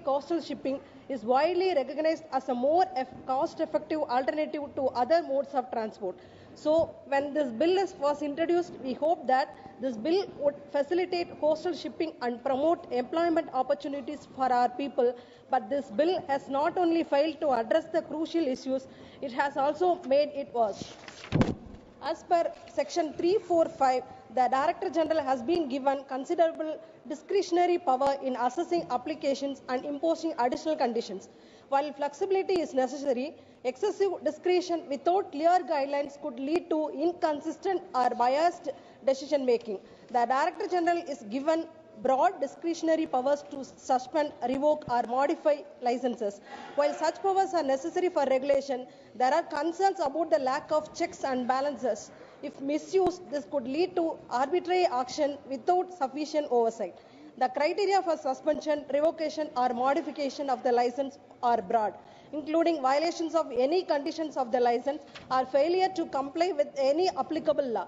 coastal shipping is widely recognized as a more cost-effective alternative to other modes of transport. So, when this bill was introduced, we hope that this bill would facilitate coastal shipping and promote employment opportunities for our people. But this bill has not only failed to address the crucial issues, it has also made it worse. As per Section 345, the Director General has been given considerable discretionary power in assessing applications and imposing additional conditions. While flexibility is necessary, excessive discretion without clear guidelines could lead to inconsistent or biased decision making. The Director General is given broad discretionary powers to suspend, revoke or modify licenses. While such powers are necessary for regulation, there are concerns about the lack of checks and balances. If misused, this could lead to arbitrary action without sufficient oversight. The criteria for suspension, revocation or modification of the license are broad, including violations of any conditions of the license or failure to comply with any applicable law.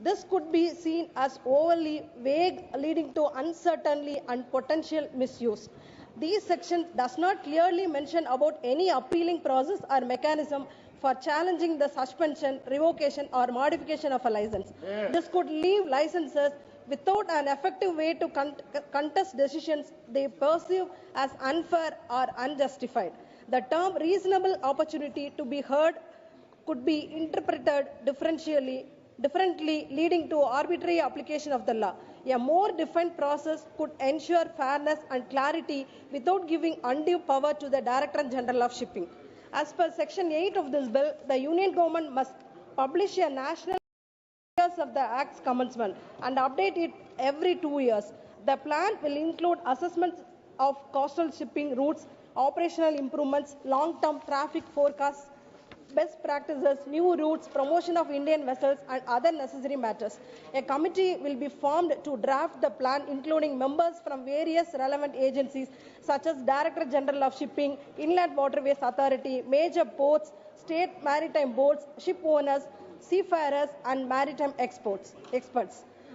This could be seen as overly vague, leading to uncertainty and potential misuse. These sections does not clearly mention about any appealing process or mechanism for challenging the suspension, revocation or modification of a license. This could leave licensors without an effective way to contest decisions they perceive as unfair or unjustified. The term reasonable opportunity to be heard could be interpreted differently, leading to arbitrary application of the law. A more defined process could ensure fairness and clarity without giving undue power to the Director General of Shipping. As per Section 8 of this bill, the Union Government must publish a national years of the Act's commencement and update it every 2 years. The plan will include assessments of coastal shipping routes, operational improvements, long-term traffic forecasts, best practices, new routes, promotion of Indian vessels and other necessary matters. A committee will be formed to draft the plan, including members from various relevant agencies such as Director General of Shipping, Inland Waterways Authority, major ports, state maritime boards, ship owners, seafarers and maritime experts.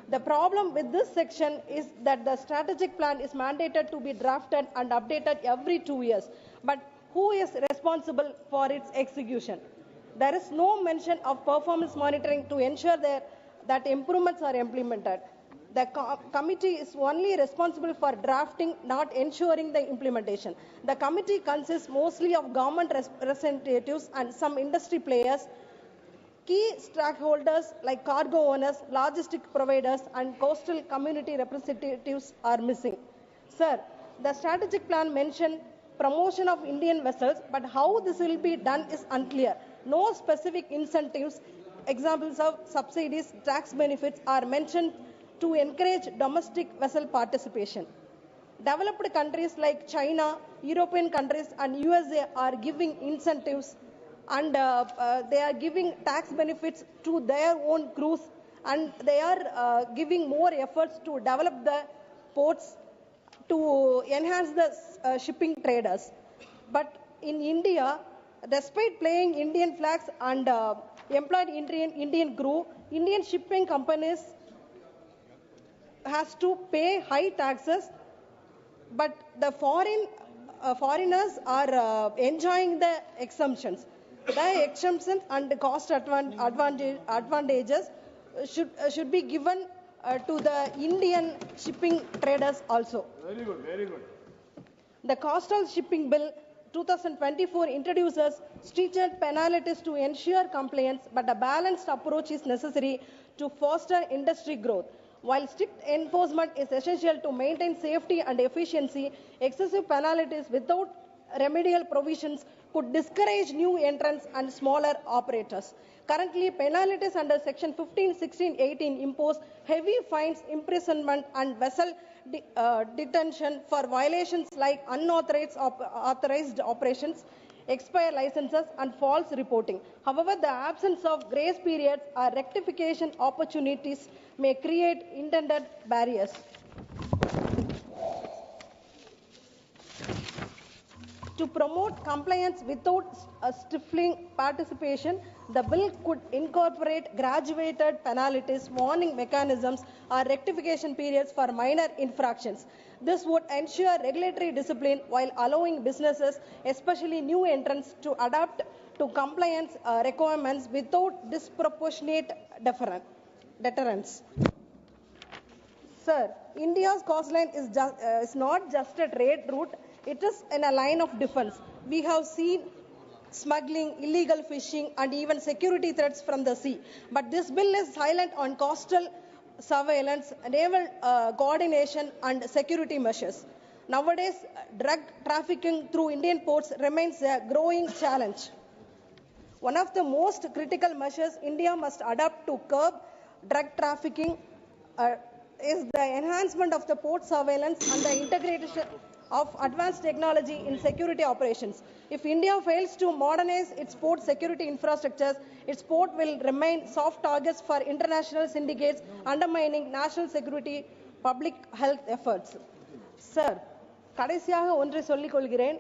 The problem with this section is that the strategic plan is mandated to be drafted and updated every 2 years. But who is responsible for its execution? There is no mention of performance monitoring to ensure that improvements are implemented. The committee is only responsible for drafting, not ensuring the implementation. The committee consists mostly of government representatives and some industry players. Key stakeholders like cargo owners, logistic providers and coastal community representatives are missing. Sir, the strategic plan mentioned promotion of Indian vessels, but how this will be done is unclear. No specific incentives, examples of subsidies, tax benefits are mentioned to encourage domestic vessel participation. Developed countries like China, European countries and USA are giving incentives and they are giving tax benefits to their own crews, and they are giving more efforts to develop the ports to enhance the shipping traders. But in India, despite playing Indian flags and employed Indian crew, Indian shipping companies has to pay high taxes, but the foreigners are enjoying the exemptions. The exemptions and the cost advantages should be given to the Indian shipping traders also. Very good, very good. The Coastal Shipping Bill 2024 introduces stringent penalties to ensure compliance, but a balanced approach is necessary to foster industry growth. While strict enforcement is essential to maintain safety and efficiency, excessive penalties without remedial provisions could discourage new entrants and smaller operators. Currently, penalties under Section 15, 16, 18 impose heavy fines, imprisonment and vessel detention for violations like unauthorized operations, expired licenses and false reporting. However, the absence of grace periods or rectification opportunities may create intended barriers. To promote compliance without stifling participation, the bill could incorporate graduated penalties, warning mechanisms, or rectification periods for minor infractions. This would ensure regulatory discipline while allowing businesses, especially new entrants, to adapt to compliance requirements without disproportionate deterrence. Sir, India's coastline is not just a trade route, it is in a line of defense. We have seen smuggling, illegal fishing, and even security threats from the sea. But this bill is silent on coastal surveillance, naval coordination, and security measures. Nowadays, drug trafficking through Indian ports remains a growing challenge. One of the most critical measures India must adopt to curb drug trafficking is the enhancement of the port surveillance and the integration of advanced technology in security operations. If India fails to modernize its port security infrastructures, its port will remain soft targets for international syndicates, undermining national security public health efforts. Sir, கடைசியாக ஒன்றை சொல்லிக் கொள்கிறேன்.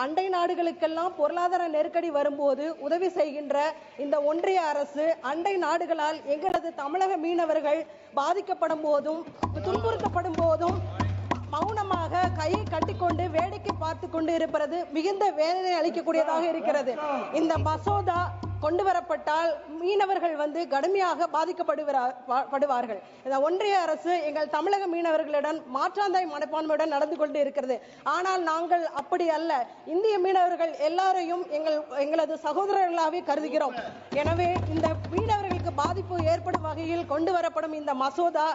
அண்டை நாடுகளுக்கெல்லாம் பொருளாதார நெருக்கடி வரும்போது உதவி செய்கின்ற இந்த ஒன்றிய அரசு அண்டை நாடுகளால் எங்களது தமிழக மீனவர்கள் பாதிக்கப்படும் போதும் துன்புறுத்தப்படும் போதும் மௌனமாக கையை கட்டிக்கொண்டு வேடிக்கை பார்த்து கொண்டு இருப்பது மிகுந்த வேதனை அளிக்கக்கூடியதாக இருக்கிறது. இந்த மசோதா கொண்டு வரப்பட்டால் மீனவர்கள் கடுமையாக பாதிக்கப்படுவார்கள். இந்த ஒன்றிய அரசு எங்கள் தமிழக மீனவர்களிடம் மாற்றாந்தாய் மனப்பான்மையுடன் நடந்து கொண்டு இருக்கிறது. ஆனால் நாங்கள் அப்படி அல்ல. இந்திய மீனவர்கள் எல்லாரையும் எங்களது சகோதரர்களாகவே கருதுகிறோம். எனவே இந்த மீனவர்களுக்கு பாதிப்பு ஏற்படும் வகையில் கொண்டு வரப்படும் இந்த மசோதா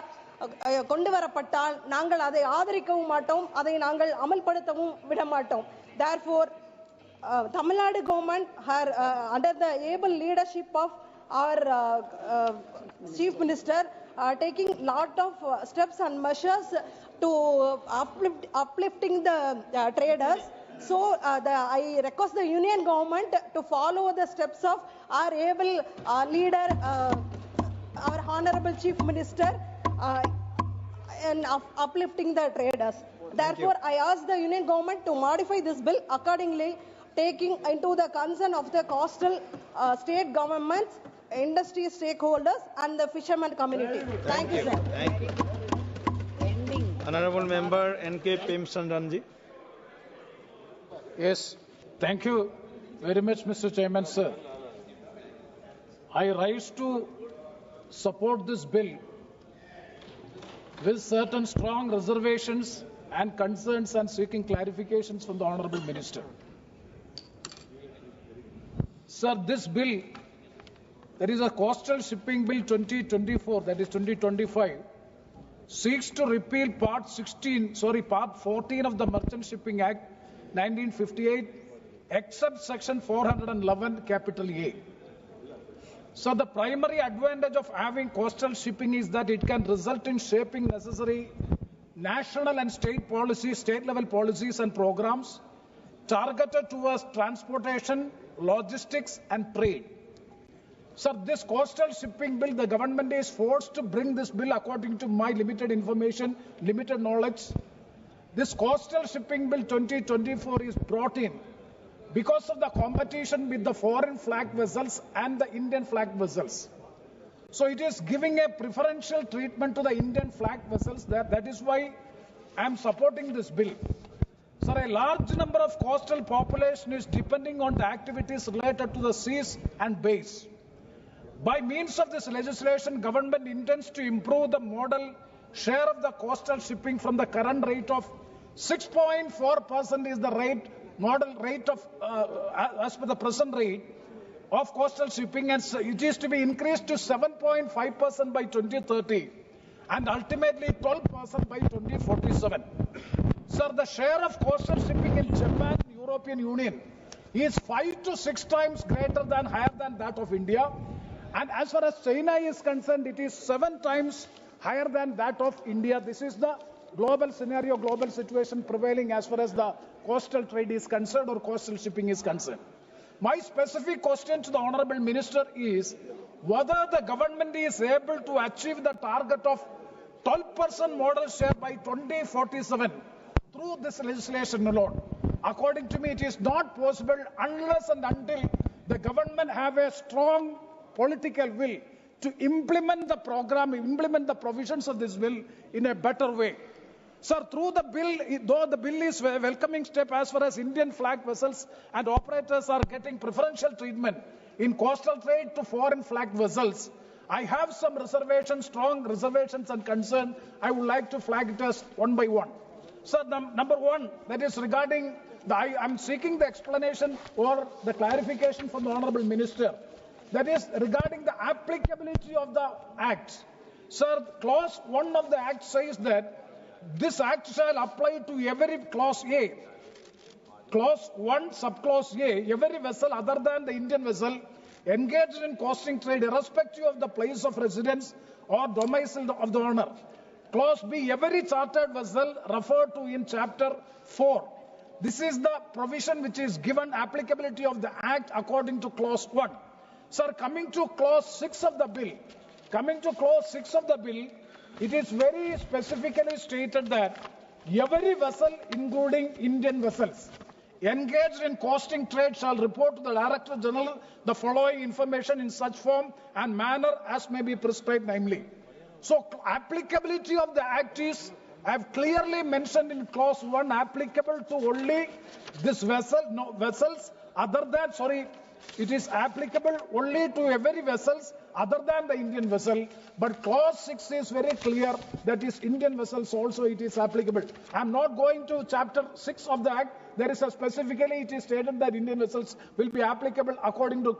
கொண்டு வரப்பட்டால் நாங்கள் அதை ஆதரிக்கவும் மாட்டோம், அதை நாங்கள் அமல்படுத்தவும் விட மாட்டோம். Therefore, Tamil Nadu government, under the able leadership of our Chief Minister, taking lot of steps and measures to uplifting the traders. So I request the Union government to follow the steps of our able leader, our Honorable Chief Minister, in uplifting the traders. Therefore, I ask the Union government to modify this bill accordingly, taking into the concern of the coastal state governments, industry stakeholders, and the fishermen community. Thank you, sir. Thank you. Honorable Member N.K. Pemchandranji. Yes, thank you very much, Mr. Chairman, sir. I rise to support this bill with certain strong reservations and concerns and seeking clarifications from the Honorable Minister. Sir, this bill, there is a Coastal Shipping Bill 2024, that is 2025, seeks to repeal Part 14 of the Merchant Shipping Act 1958, except Section 411, capital A. So the primary advantage of having coastal shipping is that it can result in shaping necessary national and state policies, state-level policies and programs targeted towards transportation, logistics and trade. So this coastal shipping bill, the government is forced to bring this bill according to my limited information, limited knowledge. This coastal shipping bill 2024 is brought in because of the competition with the foreign flag vessels and the Indian flag vessels. So it is giving a preferential treatment to the Indian flag vessels. That is why I am supporting this bill. So a large number of coastal population is depending on the activities related to the seas and bays. By means of this legislation, government intends to improve the modal share of the coastal shipping from the current rate of 6.4% is the rate, model rate of, as per the present rate of coastal shipping, and it is to be increased to 7.5% by 2030 and ultimately 12% by 2047. Sir, the share of coastal shipping in Japan, European Union, is 5 to 6 times higher than that of India. And as far as China is concerned, it is 7 times higher than that of India. This is the global scenario, global situation prevailing as far as the coastal trade is concerned or coastal shipping is concerned. My specific question to the Honorable Minister is whether the government is able to achieve the target of 12% modal share by 2047 through this legislation alone. according to me, it is not possible unless and until the government have a strong political will to implement the program, implement the provisions of this bill in a better way. Sir, through the bill, though the bill is a welcoming step as far as Indian flag vessels and operators are getting preferential treatment in coastal trade to foreign flag vessels, I have some reservations, strong reservations and concern. I would like to flag it as one by one. Sir, number one, that is regarding, I am seeking the explanation or the clarification from the Honorable Minister. That is regarding the applicability of the Act. Sir, clause 1 of the Act says that this Act shall apply to every clause A. Clause 1, subclause A, every vessel other than the Indian vessel engaged in coasting trade irrespective of the place of residence or domicile of the owner. Clause B, every chartered vessel referred to in chapter 4. This is the provision which is given applicability of the Act according to clause 1. Sir, coming to clause 6 of the bill, it is very specifically stated that every vessel, including Indian vessels, engaged in coasting trade shall report to the Director General the following information in such form and manner as may be prescribed, namely. So, applicability of the Act is, I have clearly mentioned in clause 1, applicable to only this vessel, vessels other than, it is applicable only to every vessels other than the Indian vessel. But clause 6 is very clear that is Indian vessels also it is applicable. I am not going to chapter 6 of the Act. There is a specifically it is stated that Indian vessels will be applicable according to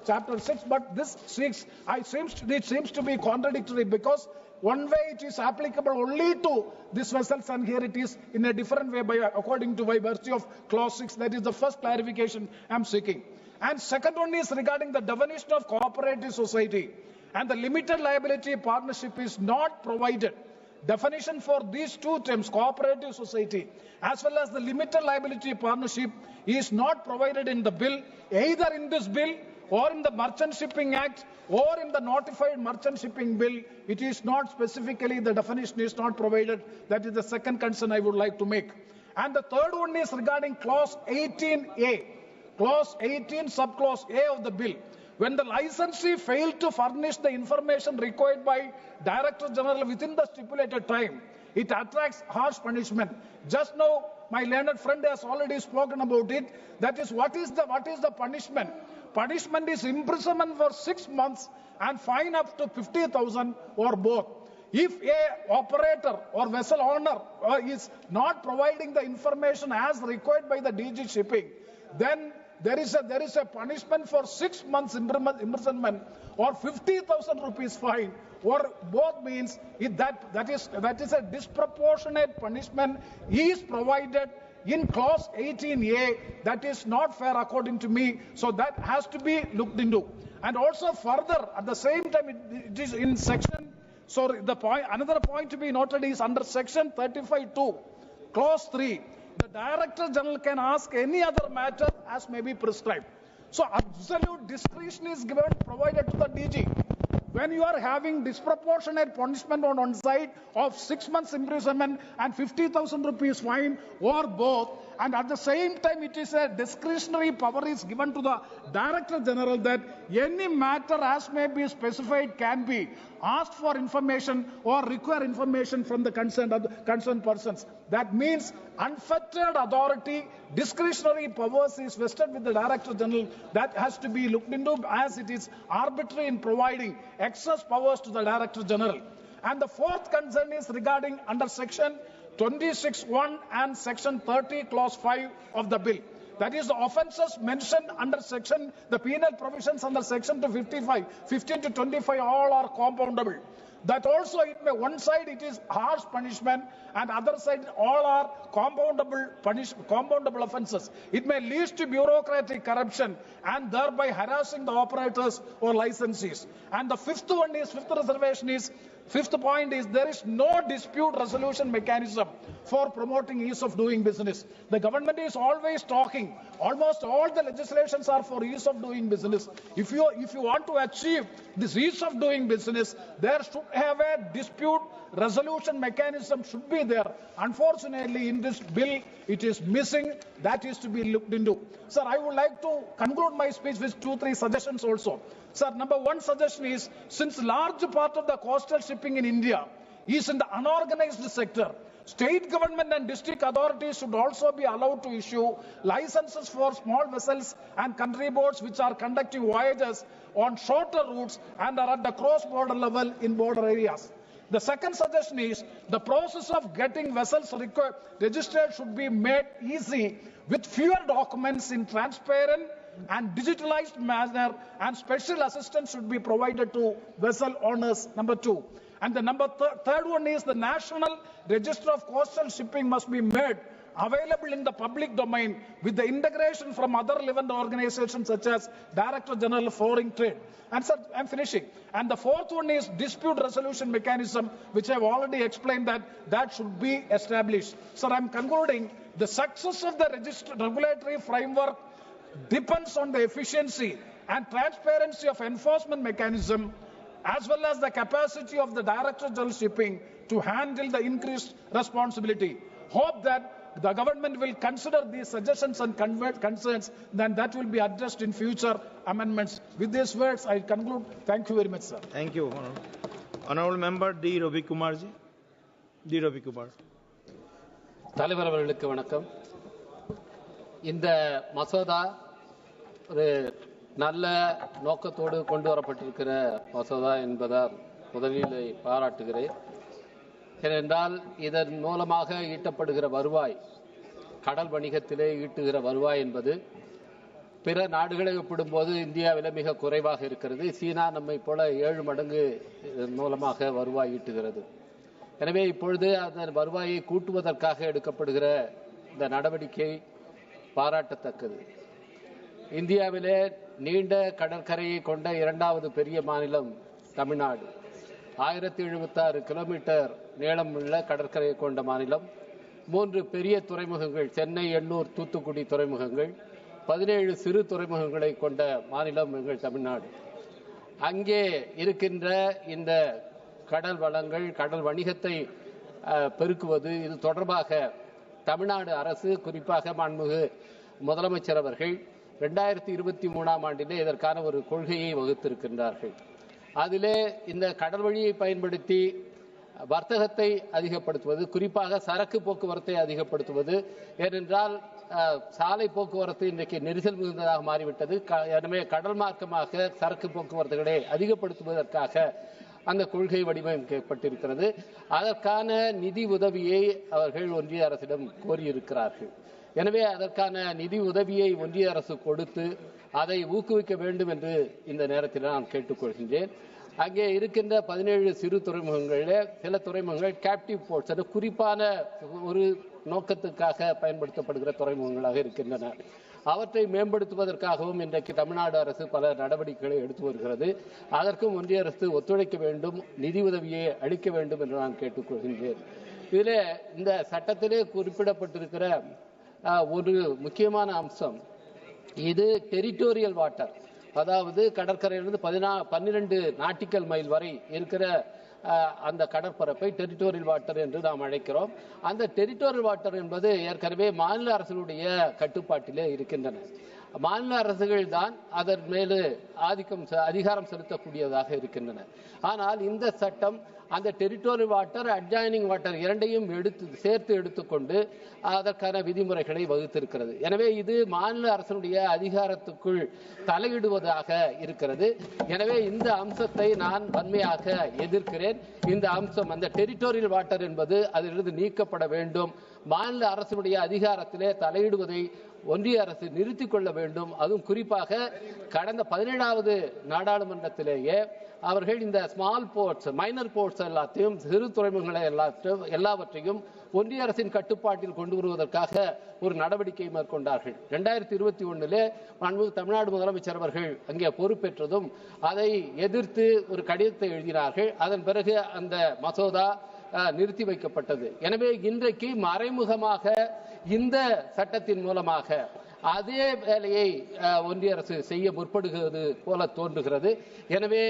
chapter 6. But this 6, it seems to be contradictory because one way it is applicable only to these vessels and here it is in a different way according to by virtue of clause 6. That is the first clarification I am seeking. And second one is regarding the definition of cooperative society and the limited liability partnership is not provided. Definition for these two terms, cooperative society as well as the limited liability partnership is not provided in the bill, either in this bill or in the Merchant Shipping Act or in the notified merchant shipping bill. It is not specifically, the definition is not provided. That is the second concern I would like to make. And the third one is regarding clause 18A. Clause 18, subclause A of the bill. When the licensee failed to furnish the information required by Director General within the stipulated time, it attracts harsh punishment. Just now, my learned friend has already spoken about it. That is, what is the punishment? Punishment is imprisonment for 6 months and fine up to 50,000 or both. If a operator or vessel owner is not providing the information as required by the DG Shipping, then there is a punishment for 6 months imprisonment or 50,000 rupees fine, or both means that is a disproportionate punishment is provided in clause 18A. That is not fair according to me. So that has to be looked into. And also further, at the same time, it is in section. So another point to be noted is under section 35(2), clause 3. The Director General can ask any other matter as may be prescribed. So absolute discretion is provided to the DG. When you are having disproportionate punishment on one side of 6 months imprisonment and 50,000 rupees fine or both, and at the same time it is a discretionary power is given to the Director General that any matter as may be specified can be asked for information or require information from the concerned persons. That means unfettered authority, discretionary powers is vested with the Director General. That has to be looked into as it is arbitrary in providing excess powers to the Director General. And the fourth concern is regarding under section 26(1) and section 30 clause 5 of the bill. That is the offences mentioned under section, the penal provisions under section 15 to 25 all are compoundable. That also, one side it is harsh punishment and other side all are compoundable offences. It may lead to bureaucratic corruption and thereby harassing the operators or licensees. And the fifth reservation is Fifth point is there is no dispute resolution mechanism for promoting ease of doing business. The government is always talking, almost all the legislations are for ease of doing business. If you want to achieve this ease of doing business, there should have a dispute resolution mechanism should be there. Unfortunately, in this bill, it is missing. That is to be looked into. Sir, I would like to conclude my speech with 2-3 suggestions also. Sir, number one suggestion is, since large part of the coastal shipping in India is in the unorganized sector, state government and district authorities should also be allowed to issue licenses for small vessels and country boats which are conducting voyages on shorter routes and are at the cross-border level in border areas. The second suggestion is the process of getting vessels registered should be made easy with fewer documents in transparent and digitalized manner, and special assistance should be provided to vessel owners. Number two. And the third one is the National Register of Coastal Shipping must be made available in the public domain with the integration from other relevant organizations such as Director General of Foreign Trade. And sir, I'm finishing. And the fourth one is dispute resolution mechanism, which I've already explained that should be established. Sir, I'm concluding. The success of the regulatory framework depends on the efficiency and transparency of enforcement mechanism, as well as the capacity of the Director General Shipping to handle the increased responsibility. Hope that the government will consider these suggestions and concerns, then that will be addressed in future amendments. With these words, I conclude. Thank you very much, sir. Thank you. Honorable Member D. Ravi Kumar ji. D. Ravi Kumar. தலைவர் அவர்களுக்கு வணக்கம். இந்த மசோதா ஒரு நல்ல நோக்கத்தோடு கொண்டு வரப்பட்டிருக்கிற மசோதா என்பதால் முதலில் பாராட்டுகிறேன். ஏனென்றால் இதன் மூலமாக ஈட்டப்படுகிற வருவாய், கடல் வணிகத்திலே ஈட்டுகிற வருவாய் என்பது பிற நாடுகளை ஒப்பிடும்போது இந்தியாவில் மிக குறைவாக இருக்கிறது. சீனா நம்மை போல 7 மடங்கு இதன் மூலமாக வருவாய் ஈட்டுகிறது. எனவே இப்பொழுது அந்த வருவாயை கூட்டுவதற்காக எடுக்கப்படுகிற இந்த நடவடிக்கை பாராட்டத்தக்கது. இந்தியாவிலே நீண்ட கடற்கரையை கொண்ட 2வது பெரிய மாநிலம் தமிழ்நாடு. 1076 கிலோமீட்டர் நீளமுள்ள கடற்கரையை கொண்ட மாநிலம். 3 பெரிய துறைமுகங்கள், சென்னை, எண்ணூர், தூத்துக்குடி துறைமுகங்கள், 17 சிறு துறைமுகங்களை கொண்ட மாநிலம் எங்கள் தமிழ்நாடு. அங்கே இருக்கின்ற இந்த கடல் வளங்கள், கடல் வணிகத்தை பெருக்குவது, இது தொடர்பாக தமிழ்நாடு அரசு, குறிப்பாக மாண்புமிகு முதலமைச்சர் அவர்கள் 2023ஆம் ஆண்டிலே இதற்கான ஒரு கொள்கையை வகுத்திருக்கின்றார்கள். அதிலே இந்த கடல் வழியை பயன்படுத்தி வர்த்தகத்தை அதிகப்படுத்துவது, குறிப்பாக சரக்கு போக்குவரத்தை அதிகப்படுத்துவது. ஏனென்றால் சாலை போக்குவரத்து இன்றைக்கு நெரிசல் மிகுந்ததாக மாறிவிட்டது. எனவே கடல் மார்க்கமாக சரக்கு போக்குவரத்துகளை அதிகப்படுத்துவதற்காக அந்த கொள்கை வடிவமைக்கப்பட்டிருக்கிறது. அதற்கான நிதி உதவியை அவர்கள் ஒன்றிய அரசிடம் கோரியிருக்கிறார்கள். எனவே அதற்கான நிதி உதவியை ஒன்றிய அரசு கொடுத்து அதை ஊக்குவிக்க வேண்டும் என்று இந்த நேரத்தில் நான் கேட்டுக்கொள்கின்றேன். அங்கே இருக்கின்ற 17 சிறு துறைமுகங்களிலே சில துறைமுகங்கள் கேப்டிவ் போர்ட்ஸ், அது குறிப்பான ஒரு நோக்கத்துக்காக பயன்படுத்தப்படுகிற துறைமுகங்களாக இருக்கின்றன. அவற்றை மேம்படுத்துவதற்காகவும் இன்றைக்கு தமிழ்நாடு அரசு பல நடவடிக்கைகளை எடுத்து வருகிறது. அதற்கும் ஒன்றிய அரசு ஒத்துழைக்க வேண்டும், நிதி உதவியை அளிக்க வேண்டும் என்று நான் கேட்டுக்கொள்கின்றேன். இதிலே இந்த சட்டத்திலே குறிப்பிடப்பட்டிருக்கிற ஒரு முக்கியமான அம்சம், இது டெரிட்டோரியல் வாட்டர், அதாவது கடற்கரையிலிருந்து 12 நாட்டிக்கல் மைல் வரை இருக்கிற அந்த கடற்பரப்பை டெரிட்டோரியல் வாட்டர் என்று நாம் அழைக்கிறோம். அந்த டெரிட்டோரியல் வாட்டர் என்பது ஏற்கனவே மாநில அரசுடைய கட்டுப்பாட்டிலே இருக்கின்றன. மாநில அரசுகள் தான் அதன் மேலே அதிகாரம் செலுத்தக்கூடியதாக இருக்கின்றன. ஆனால் இந்த சட்டம் அந்த டெரிட்டோரியல் வாட்டர், அட்ஜாயினிங் வாட்டர் இரண்டையும் சேர்த்து எடுத்துக்கொண்டு அதற்கான விதிமுறைகளை வகுத்திருக்கிறது. எனவே இது மாநில அரசுடைய அதிகாரத்துக்குள் தலையிடுவதாக இருக்கிறது. எனவே இந்த அம்சத்தை நான் வன்மையாக எதிர்க்கிறேன். இந்த அம்சம், அந்த டெரிட்டோரியல் வாட்டர் என்பது அதிலிருந்து நீக்கப்பட வேண்டும். மாநில அரசுடைய அதிகாரத்திலே தலையிடுவதை ஒன்றிய அரசு நிறுத்திக் கொள்ள வேண்டும். அதுவும் குறிப்பாக கடந்த 17வது நாடாளுமன்றத்திலேயே அவர்கள் இந்த ஸ்மால் போர்ட்ஸ், மைனர் போர்ட்ஸ் எல்லாத்தையும், சிறு துறைமுகங்களை எல்லாவற்றையும் ஒன்றிய அரசின் கட்டுப்பாட்டில் கொண்டு வருவதற்காக ஒரு நடவடிக்கை மேற்கொண்டார்கள். 2021 தமிழ்நாடு முதலமைச்சர் அவர்கள் அங்கே பொறுப்பேற்றதும் அதை எதிர்த்து ஒரு கடிதத்தை எழுதினார்கள். அதன் பிறகு அந்த மசோதா நிறுத்தி வைக்கப்பட்டது. எனவே இன்றைக்கு மறைமுகமாக இந்த சட்டத்தின் மூலமாக அதே வேலையை ஒன்றிய அரசு செய்ய முற்படுகிறது போல தோன்றுகிறது. எனவே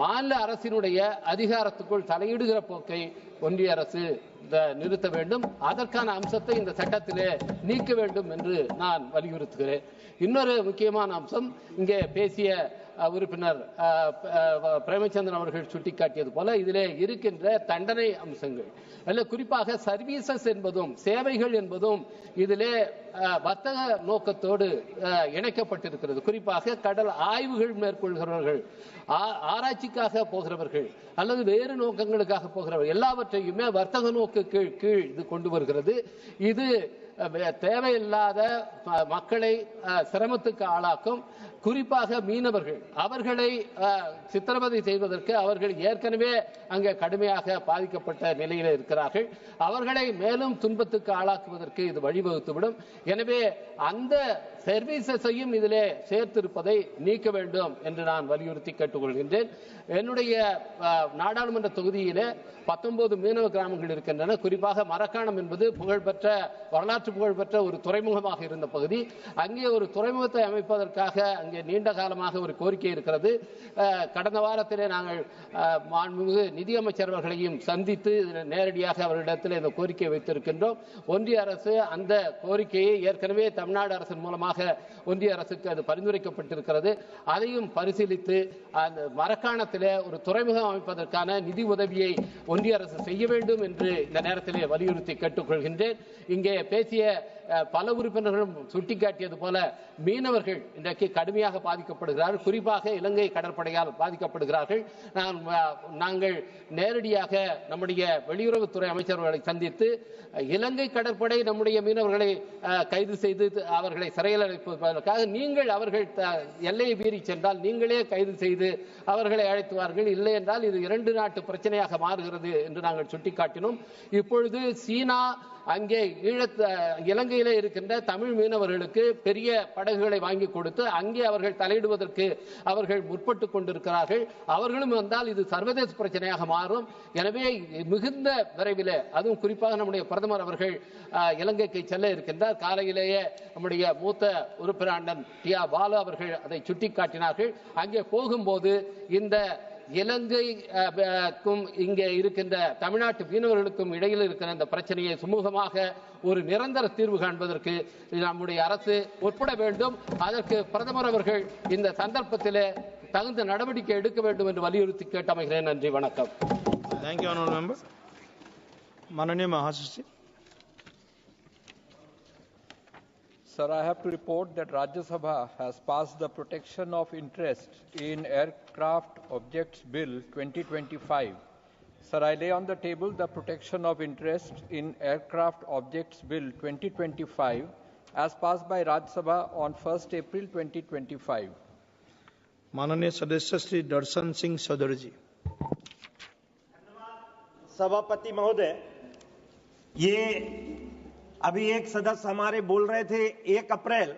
மாநில அரசினுடைய அதிகாரத்துக்குள் தலையிடுகிற போக்கை ஒன்றிய அரசு நிறுத்த வேண்டும். அதற்கான அம்சத்தை இந்த சட்டத்திலே நீக்க வேண்டும் என்று நான் வலியுறுத்துகிறேன். இன்னொரு முக்கியமான அம்சம், இங்கே பேசிய உறுப்பினர் பிரேமச்சந்திரன் அவர்கள் சுட்டிக்காட்டியது போல இதிலே இருக்கின்ற தண்டனை அம்சங்கள், அல்ல குறிப்பாக சர்வீசஸ் என்பதும் சேவைகள் என்பதும் இதிலே வர்த்தக நோக்கத்தோடு இணைக்கப்பட்டிருக்கிறது. குறிப்பாக கடல் ஆய்வுகள் மேற்கொள்கிறவர்கள், ஆராய்ச்சிக்காக போகிறவர்கள் அல்லது வேறு நோக்கங்களுக்காக போகிறவர்கள் எல்லாவற்றையுமே வர்த்தக நோக்கு கீழ் இது கொண்டு வருகிறது. இது தேவையில்லாத மக்களை சிரமத்துக்கு ஆளாக்கும். குறிப்பாக மீனவர்கள், அவர்களை சித்திரவதை செய்வதற்கு அவர்கள் ஏற்கனவே அங்கே கடுமையாக பாதிக்கப்பட்ட நிலையில் இருக்கிறார்கள். அவர்களை மேலும் துன்பத்துக்கு ஆளாக்குவதற்கு இது வழிவகுத்துவிடும். எனவே அந்த சர்வீசஸையும் இதிலே சேர்த்திருப்பதை நீக்க வேண்டும் என்று நான் வலியுறுத்தி கேட்டுக்கொள்கின்றேன். என்னுடைய நாடாளுமன்ற தொகுதியிலே 19 மீனவ கிராமங்கள் இருக்கின்றன. குறிப்பாக மரக்காணம் என்பது புகழ்பெற்ற, வரலாற்று புகழ்பெற்ற ஒரு துறைமுகமாக இருந்த பகுதி. அங்கே ஒரு துறைமுகத்தை அமைப்பதற்காக அங்கே நீண்ட காலமாக ஒரு கோரிக்கை இருக்கிறது. கடந்த வாரத்திலே நாங்கள் மாண்புமிகு நிதியமைச்சர் அவர்களையும் சந்தித்து நேரடியாக அவர்களிடத்தில் இந்த கோரிக்கையை வைத்திருக்கின்றோம். ஒன்றிய அரசு அந்த கோரிக்கையை ஏற்கனவே தமிழ்நாடு அரசின் மூலமாக ஒன்றிய அரசுக்கு அது பரிந்துரைக்கப்பட்டிருக்கிறது. அதையும் பரிசீலித்து அந்த மரக்காணத்திலே ஒரு துறைமுகம் அமைப்பதற்கான நிதி உதவியை ஒன்றிய அரசு செய்ய வேண்டும் என்று இந்த நேரத்திலே வலியுறுத்தி கேட்டுக்கொள்கின்றேன். இங்கே பேசிய பல உறுப்பினர்களும் சுட்டிக்காட்டியது போல மீனவர்கள் இன்றைக்கு கடுமையாக பாதிக்கப்படுகிறார்கள். குறிப்பாக இலங்கை கடற்படையால் பாதிக்கப்படுகிறார்கள். நாங்கள் நேரடியாக நம்முடைய வெளியுறவுத்துறை அமைச்சர்களை சந்தித்து இலங்கை கடற்படை நம்முடைய மீனவர்களை கைது செய்து அவர்களை சிறையில் அடைப்பதற்காக நீங்கள் அவர்கள் எல்லையை மீறி சென்றால் நீங்களே கைது செய்து அவர்களை அழைத்துவார்கள், இல்லை என்றால் இது 2 நாட்டு பிரச்சனையாக மாறுகிறது என்று நாங்கள் சுட்டிக்காட்டினோம். இப்பொழுது சீனா அங்கே இலங்கையிலே இருக்கின்ற தமிழ் மீனவர்களுக்கு பெரிய படகுகளை வாங்கி கொடுத்து அங்கே அவர்கள் தலையிடுவதற்கு அவர்கள் முற்பட்டுக் கொண்டிருக்கிறார்கள். அவர்களும் வந்தால் இது சர்வதேச பிரச்சனையாக மாறும். எனவே மிகுந்த விரைவில், அதுவும் குறிப்பாக நம்முடைய பிரதமர் அவர்கள் இலங்கைக்கு செல்ல இருக்கின்றார். காலையிலேயே நம்முடைய மூத்த உறுப்பினர் அண்ணன் டி.ஆ. பாலு அவர்கள் அதை சுட்டிக்காட்டினார்கள். அங்கே போகும்போது இந்த இலங்கைக்கும் இங்கே இருக்கின்ற தமிழ்நாட்டு மீனவர்களுக்கும் இடையில் இருக்கிற இந்த பிரச்சனையை சுமூகமாக ஒரு நிரந்தர தீர்வு காண்பதற்கு நம்முடைய அரசு உட்பட வேண்டும். அதற்கு பிரதமர் அவர்கள் இந்த சந்தர்ப்பத்தில் தகுந்த நடவடிக்கை எடுக்க வேண்டும் என்று வலியுறுத்தி கேட்டமைகிறேன். நன்றி, வணக்கம். Thank you, honorable member. Mananiya Mahasasi. Sir, I have to report that Rajya Sabha has passed the Protection of Interest in Aircraft Objects Bill 2025. Sir, I lay on the table the Protection of Interest in Aircraft Objects Bill 2025 as passed by Rajya Sabha on 1st April 2025. माननीय सदस्य श्री दर्शन सिंह सदर जी। सभापति महोदय, ये अभी एक सदस्य हमारे बोल रहे थे 1 अप्रैल,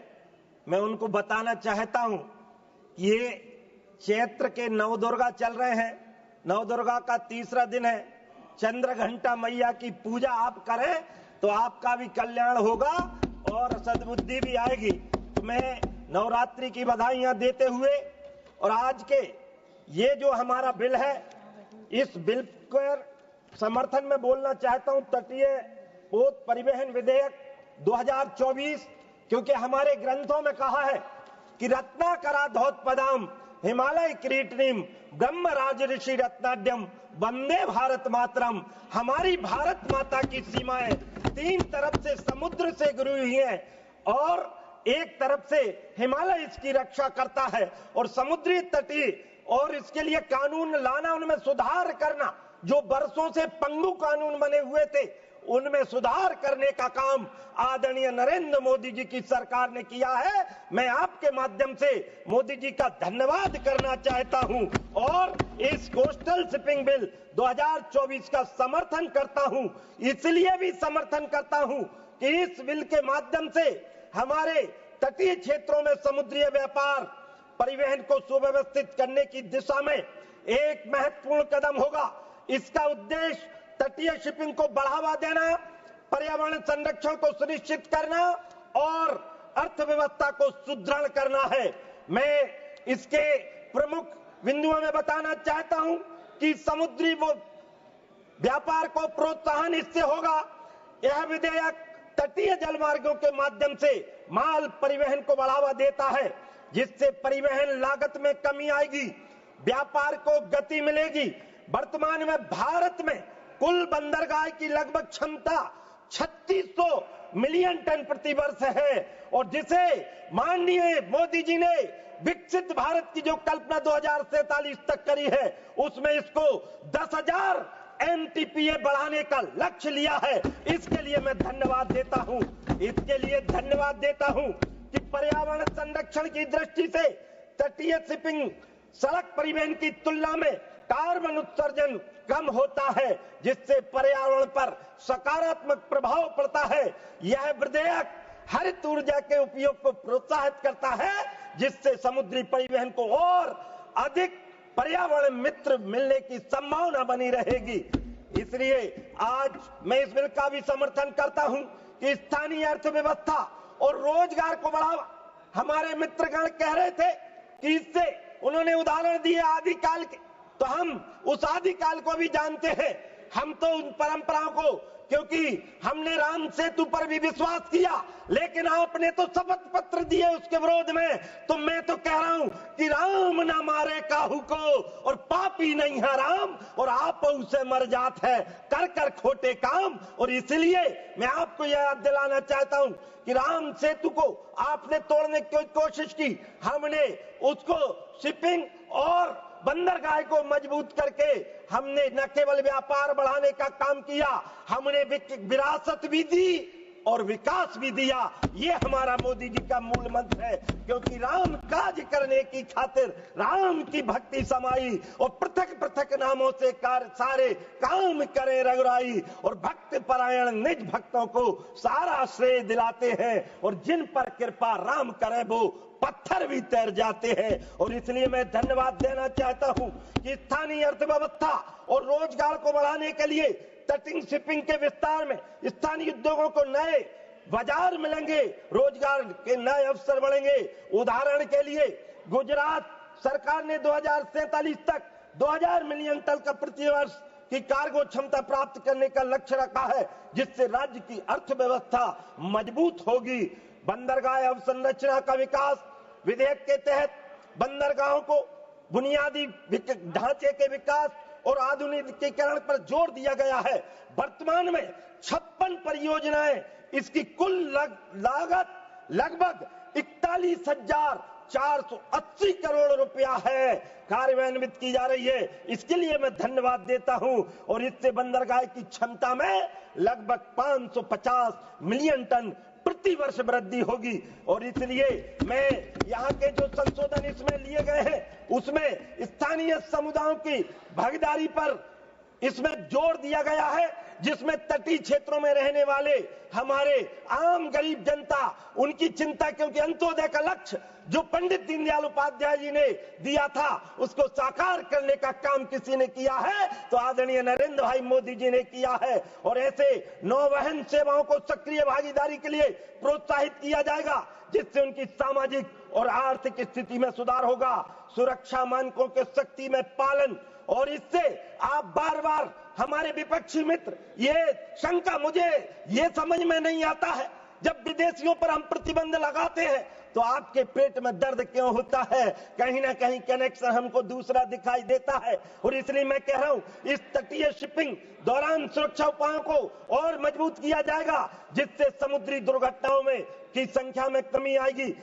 मैं उनको बताना चाहता हूं ये चैत्र के नवदुर्गा चल रहे हैं। नवदुर्गा का 3रा दिन है। चंद्र घंटा मैया की पूजा आप करें तो आपका भी कल्याण होगा और सद्बुद्धि भी आएगी। तो मैं नवरात्रि की बधाइयां देते हुए और आज के ये जो हमारा बिल है, इस बिल को समर्थन में बोलना चाहता हूं। तटीय पोत परिवहन विधेयक 2024, क्योंकि हमारे ग्रंथों में कहा है कि रत्नाकरा धौतपदाम हिमालय किरीटिनीम ब्रह्म राज ऋषि रत्नाड्यम वंदे भारत मातरम। हमारी भारत माता की सीमाएं 3 तरफ से समुद्र से घिरी हुई हैं और एक तरफ से हिमालय इसकी रक्षा करता है और समुद्री तटीय, और इसके लिए कानून लाना, उनमें सुधार करना। जो बरसों से पंगु कानून बने हुए थे उनमें सुधार करने का काम आदरणीय नरेंद्र मोदी जी की सरकार ने किया है। मैं आपके माध्यम से मोदी जी का धन्यवाद करना चाहता हूं और इस कोस्टल शिपिंग बिल 2024 का समर्थन करता हूं। इसलिए भी समर्थन करता हूं कि इस बिल के माध्यम से हमारे तटीय क्षेत्रों में समुद्री व्यापार परिवहन को सुव्यवस्थित करने की दिशा में एक महत्वपूर्ण कदम होगा। इसका उद्देश्य तटीय शिपिंग को बढ़ावा देना, पर्यावरण संरक्षण को सुनिश्चित करना और अर्थव्यवस्था को सुदृढ़ करना है। मैं इसके प्रमुख बिंदुओं में बताना चाहता हूं कि समुद्री व्यापार को प्रोत्साहन इससे होगा। यह विधेयक तटीय जलमार्गों के माध्यम से माल परिवहन को बढ़ावा देता है, जिससे परिवहन लागत में कमी आएगी, व्यापार को गति मिलेगी। वर्तमान में भारत में कुल बंदरगाह की लगभग क्षमता 3600 मिलियन टन प्रति वर्ष है और जिसे माननीय मोदी जी ने विकसित भारत की जो कल्पना 2047 तक करी है, उसमें इसको 10,000 MTPA बढ़ाने का लक्ष्य लिया है। इसके लिए मैं धन्यवाद देता हूं। इसके लिए धन्यवाद देता हूं कि पर्यावरण संरक्षण की दृष्टि से तटीय शिपिंग सड़क परिवहन की तुलना में कार्बन उत्सर्जन कम होता है, जिससे पर्यावरण पर सकारात्मक प्रभाव पड़ता है। यह विधेयक हरित ऊर्जा के उपयोग को प्रोत्साहित करता है, जिससे समुद्री परिवहन को और अधिक पर्यावरण मित्र मिलने की संभावना बनी रहेगी। इसलिए आज मैं इस बिल का भी समर्थन करता हूं कि स्थानीय अर्थव्यवस्था और रोजगार को बढ़ावा। हमारे मित्रगण कह रहे थे कि इससे उन्होंने उदाहरण दिए आदिकाल के, तो हम उस आदिकाल को भी जानते हैं। हम तो उन परंपराओं को, क्योंकि हमने राम सेतु पर भी विश्वास किया, लेकिन आपने तो शपथ पत्र दिए उसके विरोध में। तो मैं तो कह रहा हूं कि राम ना मारे काहू को और पापी नहीं है राम, और आप उसे मर जात है कर कर खोटे काम। और इसलिए मैं आपको यह याद दिलाना चाहता हूं कि राम सेतु को आपने तोड़ने की कोशिश की, हमने उसको शिपिंग और बंदरगाह को मजबूत करके हमने न केवल व्यापार बढ़ाने का काम किया, हमने विरासत भी दी और विकास भी दिया। ये हमारा मोदी जी का मूल मंत्र है, क्योंकि राम काज करने की खातिर राम की भक्ति समाई और पृथक पृथक नामों से सारे काम करे रघुराई, और भक्त परायण निज भक्तों को सारा श्रेय दिलाते हैं, और जिन पर कृपा राम करे वो पत्थर भी तैर जाते हैं। और इसलिए मैं धन्यवाद देना चाहता हूं कि स्थानीय अर्थव्यवस्था और रोजगार को बढ़ाने के लिए तटीय शिपिंग के विस्तार में स्थानीय उद्योगों को नए बाजार मिलेंगे, रोजगार के नए अवसर बढ़ेंगे। उदाहरण के लिए गुजरात सरकार ने 2047 तक 2000 मिलियन टन का प्रति वर्ष की कार्गो क्षमता प्राप्त करने का लक्ष्य रखा है, जिससे राज्य की अर्थव्यवस्था मजबूत होगी। बंदरगाह अवसंरचना का विकास विधेयक के तहत बंदरगाहों को बुनियादी ढांचे के विकास और आधुनिकीकरण पर जोर दिया गया है। वर्तमान में 56 परियोजनाएं, इसकी कुल लागत लगभग 41,480 करोड़ रुपया है, कार्यान्वित की जा रही है। इसके लिए मैं धन्यवाद देता हूं, और इससे बंदरगाह की क्षमता में लगभग 550 मिलियन टन प्रति वर्ष वृद्धि होगी। और इसलिए मैं यहाँ के जो संशोधन इसमें लिए गए हैं, उसमें स्थानीय समुदायों की भागीदारी पर इसमें जोर दिया गया है, जिसमें तटीय क्षेत्रों में रहने वाले हमारे आम गरीब जनता, उनकी चिंता, क्योंकि अंत्योदय का लक्ष्य जो पंडित दीनदयाल उपाध्याय जी ने दिया था, उसको साकार करने का काम किसी ने किया है तो आदरणीय नरेंद्र भाई मोदी जी ने किया है। और ऐसे नौवहन सेवाओं को सक्रिय भागीदारी के लिए प्रोत्साहित किया जाएगा, जिससे उनकी सामाजिक और आर्थिक स्थिति में सुधार होगा। सुरक्षा मानकों के सख्ती में पालन, और इससे आप बार बार हमारे विपक्षी मित्र ये शंका, मुझे ये समझ में नहीं आता है, जब विदेशियों पर हम प्रतिबंध लगाते हैं तो आपके पेट में दर्द क्यों होता है? कहीं ना कहीं कनेक्शन हमको दूसरा दिखाई देता है। और इसलिए मैं कह रहा हूं, इस तटीय शिपिंग दौरान सुरक्षा उपायों को और मजबूत किया जाएगा, जिससे समुद्री दुर्घटनाओं में की संख्या में कमी आएगी।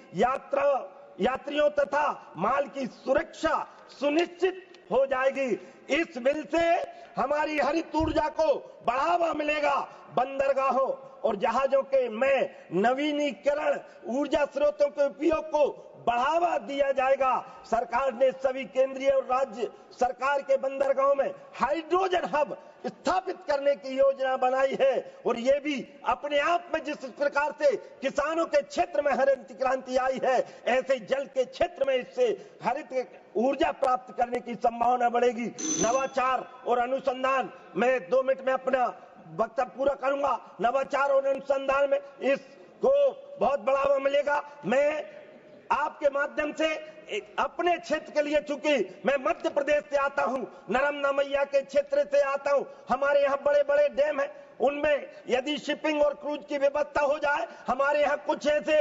यात्रियों तथा माल की सुरक्षा सुनिश्चित हो जाएगी। इस बिल से हमारी हरित ऊर्जा को बढ़ावा मिलेगा, बंदरगाहों और जहाजों के में नवीनीकरण ऊर्जा स्रोतों के उपयोग को बढ़ावा दिया जाएगा। सरकार ने सभी केंद्रीय और राज्य सरकार के बंदरगाहों में हाइड्रोजन हब स्थापित करने की योजना बनाई है और ये भी अपने आप में जिस प्रकार से किसानों के क्षेत्र में हरित क्रांति आई है, ऐसे जल के क्षेत्र में इससे हरित ऊर्जा प्राप्त करने की संभावना बढ़ेगी। नवाचार और अनुसंधान, मैं 2 मिनट में अपना वक्तव्य पूरा करूंगा। नवाचार और अनुसंधान में इसको बहुत बढ़ावा मिलेगा। मैं आपके माध्यम से अपने क्षेत्र के लिए, चूंकि मैं मध्य प्रदेश से आता हूं, नर्मदा मैया के क्षेत्र से आता हूं, हमारे यहाँ बड़े बड़े डैम हैं, उनमें यदि शिपिंग और क्रूज की व्यवस्था हो जाए, हमारे यहाँ कुछ ऐसे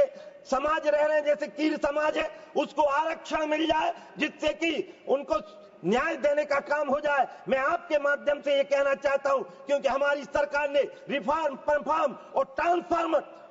समाज रह रहे हैं जैसे कीर समाज है, उसको आरक्षण मिल जाए जिससे कि उनको न्याय देने का काम हो जाए। मैं आपके माध्यम से ये कहना चाहता हूं, क्योंकि हमारी सरकार ने रिफॉर्म, परफॉर्म और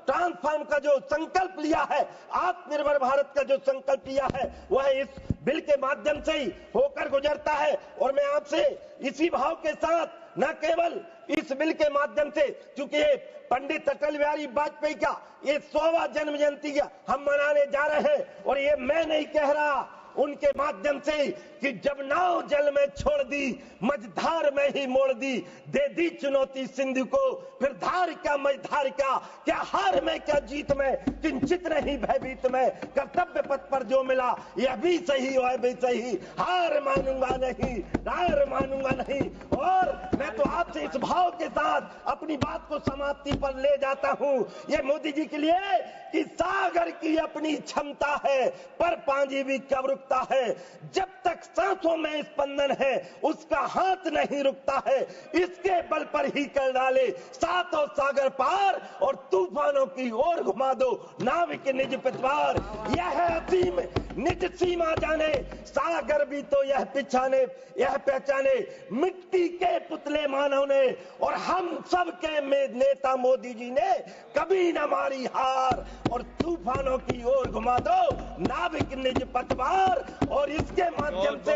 ट्रांसफॉर्म का जो संकल्प लिया है, आत्मनिर्भर भारत का जो संकल्प लिया है, वह इस बिल के माध्यम से ही होकर गुजरता है। और मैं आपसे इसी भाव के साथ न केवल इस बिल के माध्यम से, चूंकि पंडित अटल बिहारी वाजपेयी का ये 100वां जन्म जयंती हम मनाने जा रहे हैं, और ये मैं नहीं कह रहा, उनके माध्यम से कि जब नाव जल में छोड़ दी, मझधार में ही मोड़ दी, दे दी चुनौती सिंधु को, फिर धार क्या मझधार क्या हार में क्या जीत में, किंचित नहीं भयभीत में, कर्तव्य पथ पर जो मिला यह भी सही वह भी सही, हार मानूंगा नहीं। और मैं तो आपसे इस भाव के साथ अपनी बात को समाप्ति पर ले जाता हूं। ये मोदी जी के लिए कि सागर की अपनी क्षमता है, पर पांजी भी कब रुकता है, जब तक सांसों में स्पंदन है उसका हाथ नहीं रुकता है, इसके बल पर ही कर डाले सातों सागर पार और तूफानों की ओर घुमा दो नाविक निज पतवार। यह असीम निज सीमा जाने, सागर भी तो यह पहचाने, मिट्टी के पुतले मानव ने और हम सब के नेता मोदी जी ने कभी न मारी हार, और तूफानों की ओर घुमा दो नाविक निज पतवार। और इसके माध्यम से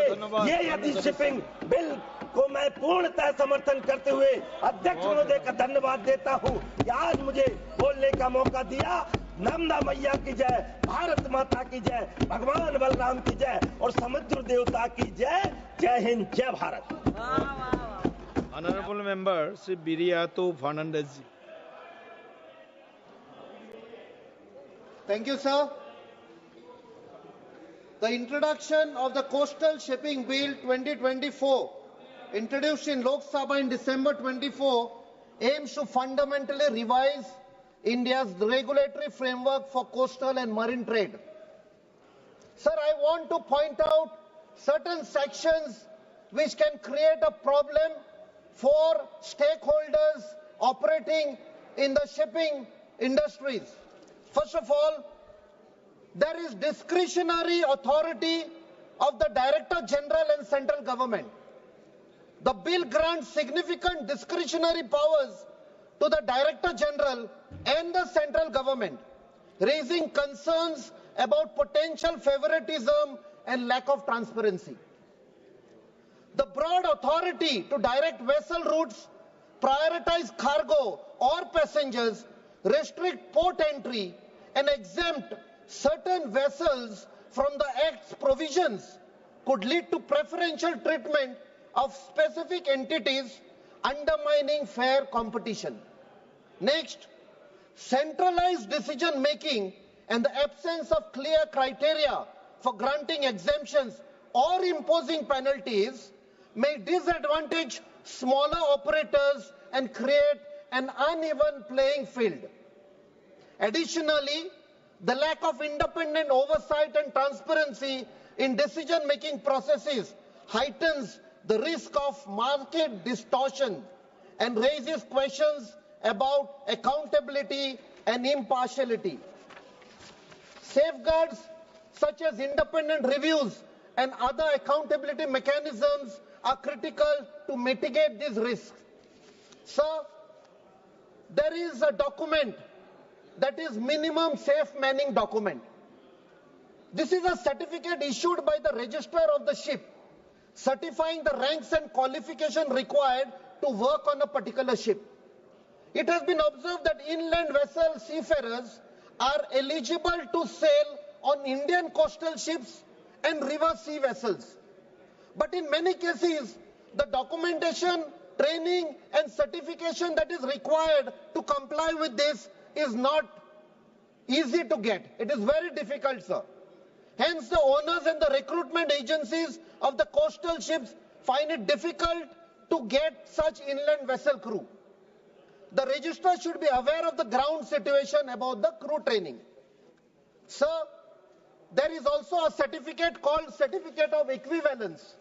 ये यदि शिपिंग बिल को मैं पूर्णतः समर्थन करते हुए अध्यक्ष महोदय का धन्यवाद देता हूं कि आज मुझे बोलने का मौका दिया। नर्मदा मैया की जय, भारत माता की जय, भगवान बलराम की जय और समुद्र देवता की जय। जय हिंद, जय Bharat. Honorable member Sri Biriato Fernandez. Thank you, sir. The introduction of the Coastal Shipping Bill 2024, introduced in Loksabha in December 24, aims to fundamentally revise India's regulatory framework for coastal and marine trade. Sir, I want to point out certain sections which can create a problem for stakeholders operating in the shipping industries. First of all, there is discretionary authority of the Director General and central government. The bill grants significant discretionary powers to the Director General and the central government, raising concerns about potential favoritism and lack of transparency. The broad authority to direct vessel routes, prioritize cargo or passengers, restrict port entry, and exempt certain vessels from the Act's provisions could lead to preferential treatment of specific entities, undermining fair competition. Next, centralized decision-making and the absence of clear criteria for granting exemptions or imposing penalties may disadvantage smaller operators and create an uneven playing field. Additionally, the lack of independent oversight and transparency in decision-making processes heightens the risk of market distortion and raises questions about accountability and impartiality. Safeguards such as independent reviews and other accountability mechanisms are critical to mitigate these risks. Sir, there is a document that is minimum safe manning document. This is a certificate issued by the registrar of the ship certifying the ranks and qualification required to work on a particular ship. It has been observed that inland vessel seafarers are eligible to sail on Indian coastal ships and river sea vessels. But in many cases, the documentation, training and certification that is required to comply with this is not easy to get. It is very difficult, sir. Hence, the owners and the recruitment agencies of the coastal ships find it difficult to get such inland vessel crew. The registrar should be aware of the ground situation about the crew training. Sir, there is also a certificate called Certificate of Equivalence.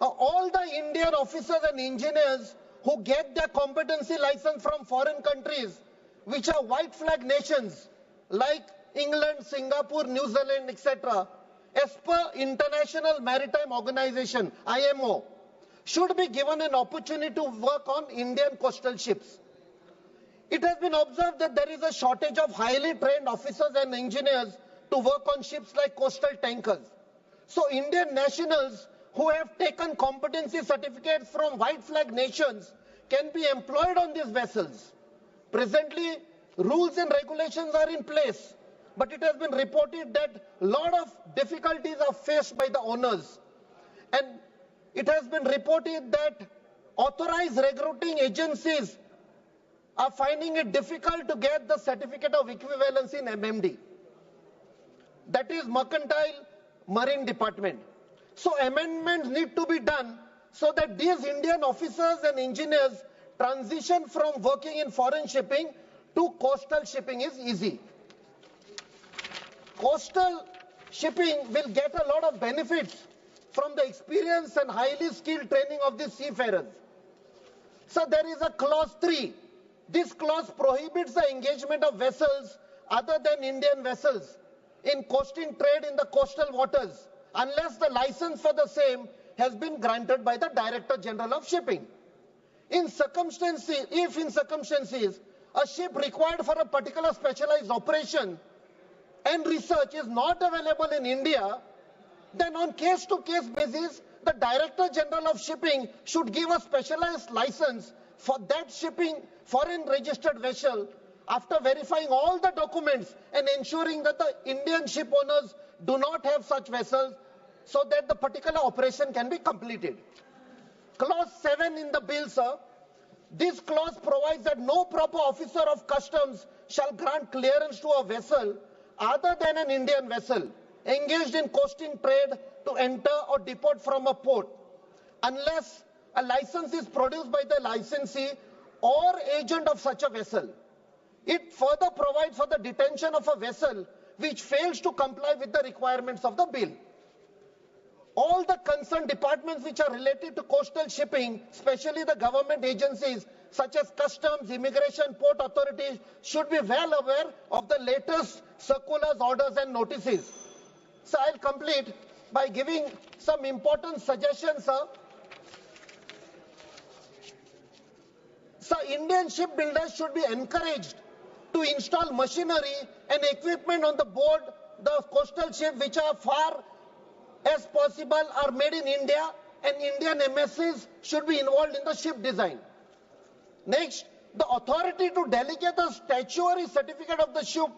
All the Indian officers and engineers who get their competency license from foreign countries, which are white flag nations like England, Singapore, New Zealand, etc., as per International Maritime Organization, IMO, should be given an opportunity to work on Indian coastal ships. It has been observed that there is a shortage of highly trained officers and engineers to work on ships like coastal tankers. So Indian nationals who have taken competency certificates from white flag nations can be employed on these vessels. Presently, rules and regulations are in place, but it has been reported that a lot of difficulties are faced by the owners. And it has been reported that authorized recruiting agencies are finding it difficult to get the certificate of equivalence in MMD. That is Mercantile Marine Department. So amendments need to be done so that these Indian officers and engineers transition from working in foreign shipping to coastal shipping is easy. Coastal shipping will get a lot of benefits from the experience and highly skilled training of the seafarers. So there is a clause 3. This clause prohibits the engagement of vessels other than Indian vessels in coasting trade in the coastal waters unless the license for the same has been granted by the Director General of Shipping. If in circumstances a ship required for a particular specialized operation and research is not available in India, then on case-to-case basis, the Director General of Shipping should give a specialized license for that shipping foreign registered vessel after verifying all the documents and ensuring that the Indian ship owners do not have such vessels so that the particular operation can be completed. Clause 7 in the bill, sir. This clause provides that no proper officer of customs shall grant clearance to a vessel other than an Indian vessel engaged in coasting trade to enter or depart from a port unless a license is produced by the licensee or agent of such a vessel. It further provides for the detention of a vessel which fails to comply with the requirements of the bill. All the concerned departments which are related to coastal shipping, especially the government agencies such as customs, immigration, port authorities, should be well aware of the latest circulars, orders and notices. So I'll complete by giving some important suggestions, sir. So Indian shipbuilders should be encouraged to install machinery and equipment on the board the coastal ship which are far as possible are made in India, and Indian MSCs should be involved in the ship design. Next, the authority to delegate the statutory certificate of the ship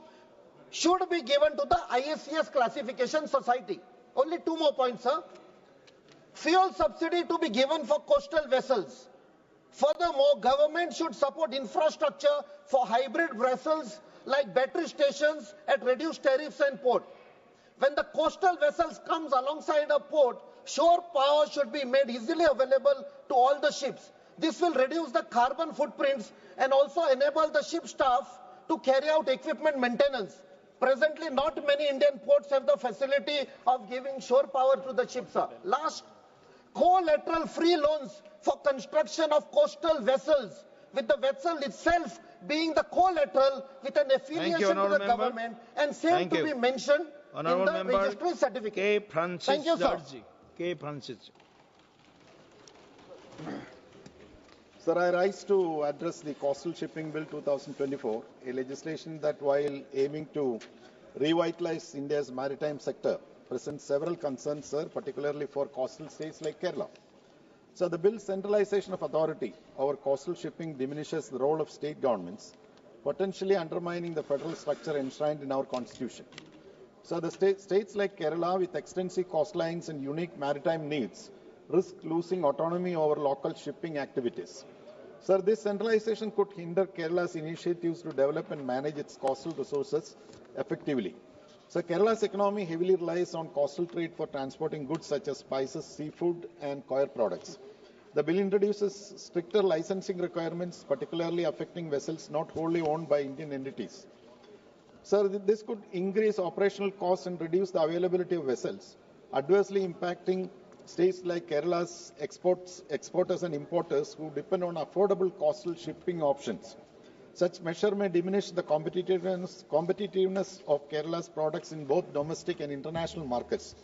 should be given to the ISCS Classification Society. Only 2 more points, sir. Fuel subsidy to be given for coastal vessels. Furthermore, government should support infrastructure for hybrid vessels like battery stations at reduced tariffs and port. When the coastal vessels comes alongside a port, shore power should be made easily available to all the ships. This will reduce the carbon footprints and also enable the ship staff to carry out equipment maintenance. Presently, not many Indian ports have the facility of giving shore power to the ships. Last, collateral free loans for construction of coastal vessels, with the vessel itself being the collateral with an affiliation to the government and same to be mentioned in the registry certificate. K. Francis Thank you, sir. Darji. K. Francis. Sir, I rise to address the Coastal Shipping Bill 2024, a legislation that, while aiming to revitalize India's maritime sector, presents several concerns, sir, particularly for coastal states like Kerala. So the bill's centralization of authority over coastal shipping diminishes the role of state governments, potentially undermining the federal structure enshrined in our constitution. So the states like Kerala with extensive coastlines and unique maritime needs risk losing autonomy over local shipping activities. Sir, this centralization could hinder Kerala's initiatives to develop and manage its coastal resources effectively. So Kerala's economy heavily relies on coastal trade for transporting goods such as spices, seafood, and coir products. The bill introduces stricter licensing requirements, particularly affecting vessels not wholly owned by Indian entities. Sir, this could increase operational costs and reduce the availability of vessels, adversely impacting states like Kerala's exporters and importers who depend on affordable coastal shipping options. Such measure may diminish the competitiveness of Kerala's products in both domestic and international markets.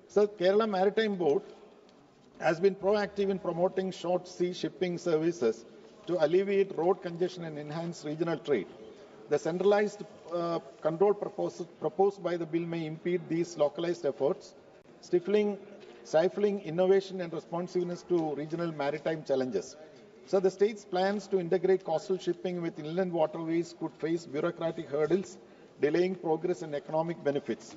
So, Kerala Maritime Board has been proactive in promoting short sea shipping services to alleviate road congestion and enhance regional trade. The centralized control proposed by the bill may impede these localized efforts, stifling innovation and responsiveness to regional maritime challenges. So the state's plans to integrate coastal shipping with inland waterways could face bureaucratic hurdles, delaying progress and economic benefits.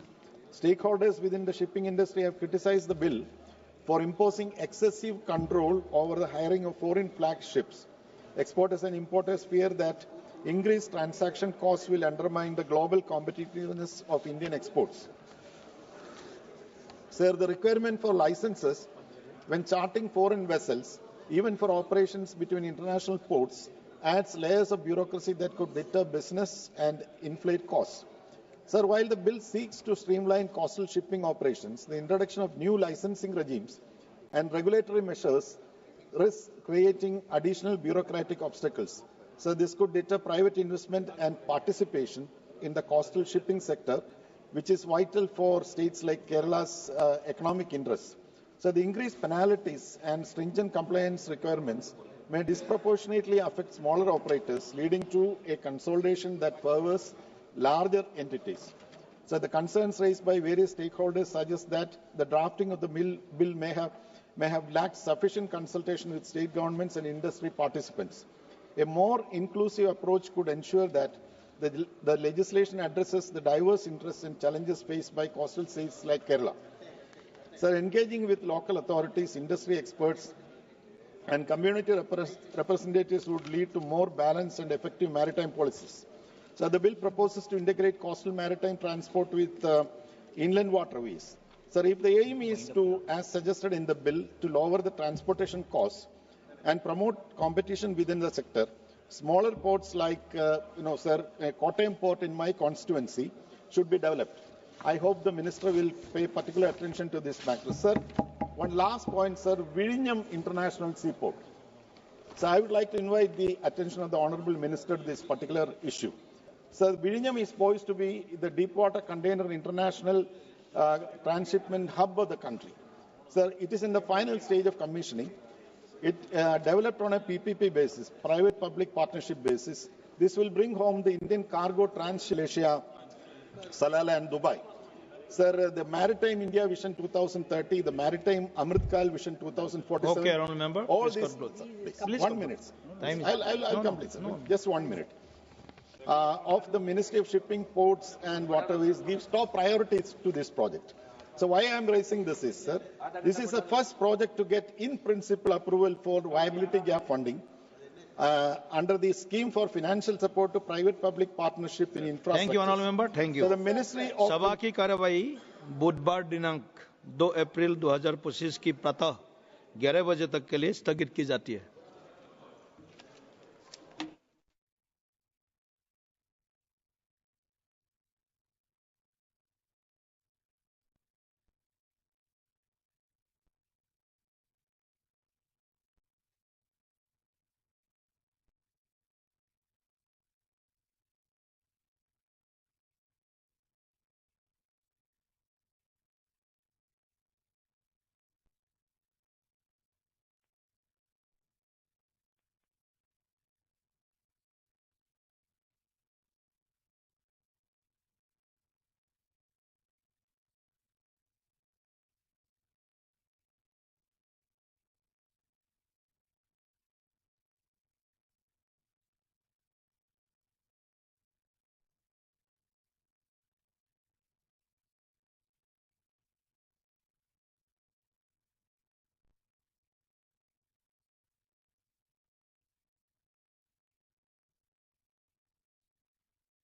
Stakeholders within the shipping industry have criticized the bill for imposing excessive control over the hiring of foreign flag ships. Exporters and importers fear that increased transaction costs will undermine the global competitiveness of Indian exports. Sir, the requirement for licenses when chartering foreign vessels, even for operations between international ports, adds layers of bureaucracy that could deter business and inflate costs. Sir, while the bill seeks to streamline coastal shipping operations, the introduction of new licensing regimes and regulatory measures risk creating additional bureaucratic obstacles. So this could deter private investment and participation in the coastal shipping sector, which is vital for states like Kerala's economic interests. So the increased penalties and stringent compliance requirements may disproportionately affect smaller operators, leading to a consolidation that favors larger entities. So the concerns raised by various stakeholders suggest that the drafting of the bill may have lacked sufficient consultation with state governments and industry participants. A more inclusive approach could ensure that the legislation addresses the diverse interests and challenges faced by coastal states like Kerala. Sir, engaging with local authorities, industry experts, and community representatives would lead to more balanced and effective maritime policies. So the bill proposes to integrate coastal maritime transport with inland waterways. Sir, if the aim is to, as suggested in the bill, to lower the transportation costs and promote competition within the sector, smaller ports like, Kottayam port in my constituency should be developed. I hope the minister will pay particular attention to this matter. Sir, one last point, sir, Vizhinjam International Seaport. So I would like to invite the attention of the Honourable Minister to this particular issue. Sir, Vizhinjam is poised to be the deepwater container international transshipment hub of the country. Sir, it is in the final stage of commissioning. It developed on a PPP basis, private-public partnership basis. This will bring home the Indian cargo trans-Malaysia, Salalah and Dubai. Sir, the Maritime India Vision 2030, the Maritime Amritkal Vision 2047. Okay, Honourable Member. All please these, conclude. please, 1 minute. I'll complete, sir. Just 1 minute. Of the Ministry of Shipping, Ports and Waterways gives top priorities to this project. So why I am raising this is, sir, this is the first project to get in principle approval for viability gap funding under the scheme for financial support to private-public partnership in infrastructure. Thank you, Honourable Member. Thank you. So the Ministry of सभा की कार्यवाही बुधवार दिनांक 2 अप्रैल 2025 की प्रातः 11 बजे तक के लिए स्थगित की जाती है।